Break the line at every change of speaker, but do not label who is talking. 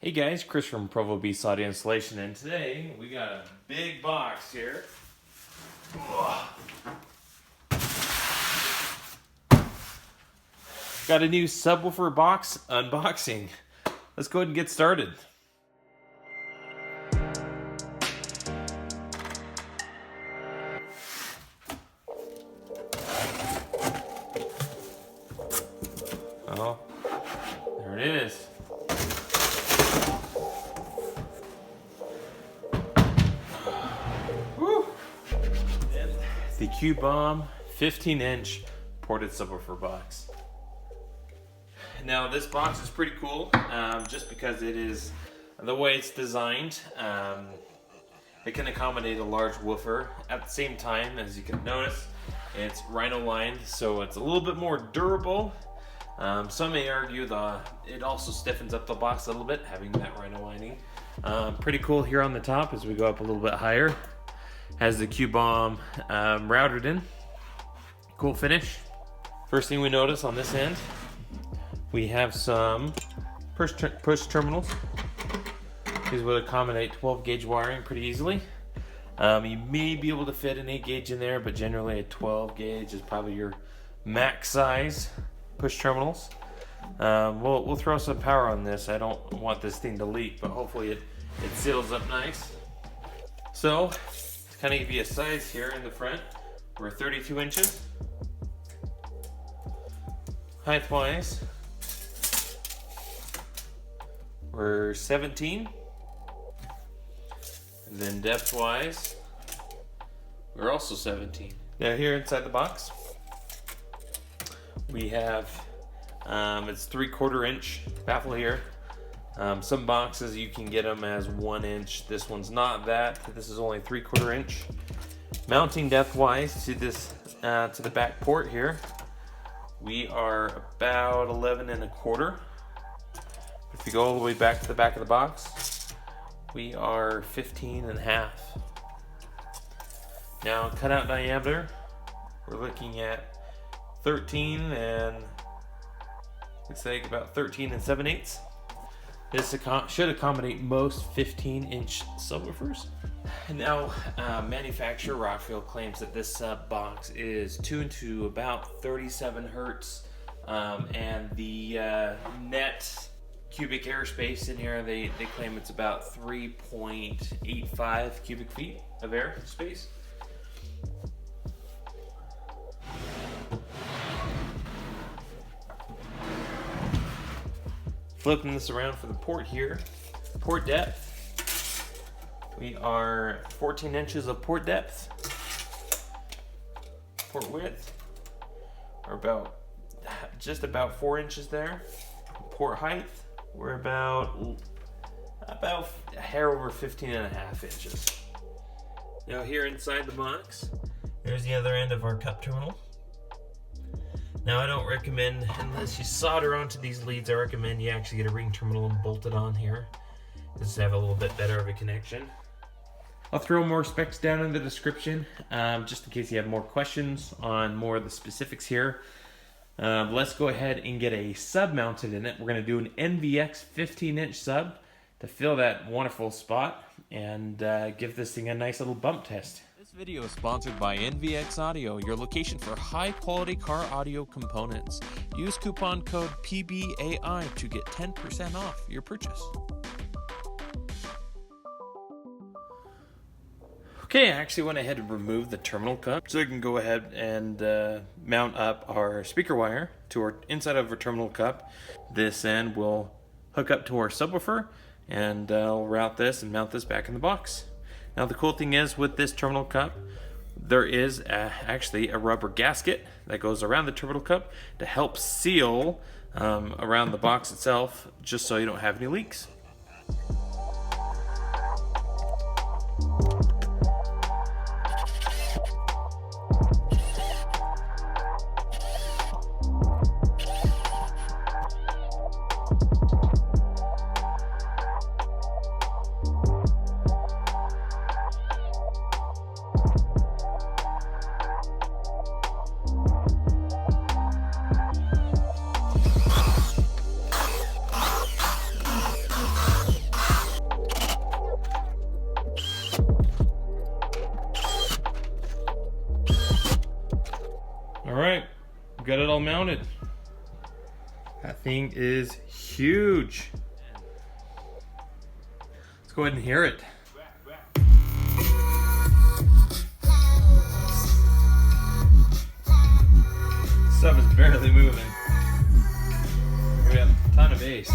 Hey guys, Chris from Provo Beast Audio Installation, and today we got a big box here. Got a new subwoofer box unboxing. Let's go ahead and get started. Oh, there it is. The QBOMB 15-inch ported subwoofer box. Now this box is pretty cool, just because it is the way it's designed. It can accommodate a large woofer. At the same time, as you can notice, it's Rhino lined, so it's a little bit more durable. Some may argue that it also stiffens up the box a little bit, having that Rhino lining. Pretty cool here on the top as we go up a little bit higher. Has the QBOMB routed in. Cool finish. First thing we notice on this end, we have some push terminals. These would accommodate 12 gauge wiring pretty easily. You may be able to fit an 8 gauge in there, but generally a 12 gauge is probably your max size push terminals. We'll throw some power on this. I don't want this thing to leak, but hopefully it seals up nice. So, to kind of give you a size here in the front, we're 32 inches. Height-wise, we're 17. And then depth-wise, we're also 17. Now here inside the box, we have, it's 3/4 inch baffle here. Some boxes you can get them as 1 inch. This one's not that. This is only 3/4 inch. Mounting depth-wise to this, to the back port here, we are about 11 1/4. If you go all the way back to the back of the box, we are 15 1/2. Now cutout diameter, we're looking at 13 and looks like about 13 7/8. This should accommodate most 15-inch subwoofers. Now, manufacturer Rockfield claims that this box is tuned to about 37 hertz, and the net cubic airspace in here, they claim it's about 3.85 cubic feet of air space. Flipping this around for the port here, port depth, we are 14 inches of port depth. Port width, we're about just about 4 inches there. Port height, we're about a hair over 15 1/2 inches. Now here inside the box, there's the other end of our cup terminal. Now I don't recommend, unless you solder onto these leads, I recommend you actually get a ring terminal and bolt it on here, just to have a little bit better of a connection. I'll throw more specs down in the description, just in case you have more questions on more of the specifics here. Let's go ahead and get a sub mounted in it. We're going to do an NVX 15-inch sub to fill that wonderful spot and give this thing a nice little bump test.
This video is sponsored by NVX Audio, your location for high-quality car audio components. Use coupon code PBAI to get 10% off your purchase.
Okay, I actually went ahead and removed the terminal cup so we can go ahead and mount up our speaker wire to our inside of our terminal cup. This end will hook up to our subwoofer, and I'll route this and mount this back in the box. Now the cool thing is with this terminal cup, there is actually a rubber gasket that goes around the terminal cup to help seal around the box itself, just so you don't have any leaks. got it all mounted. That thing is huge. Let's go ahead and hear it. Stuff is barely moving. We have a ton of bass.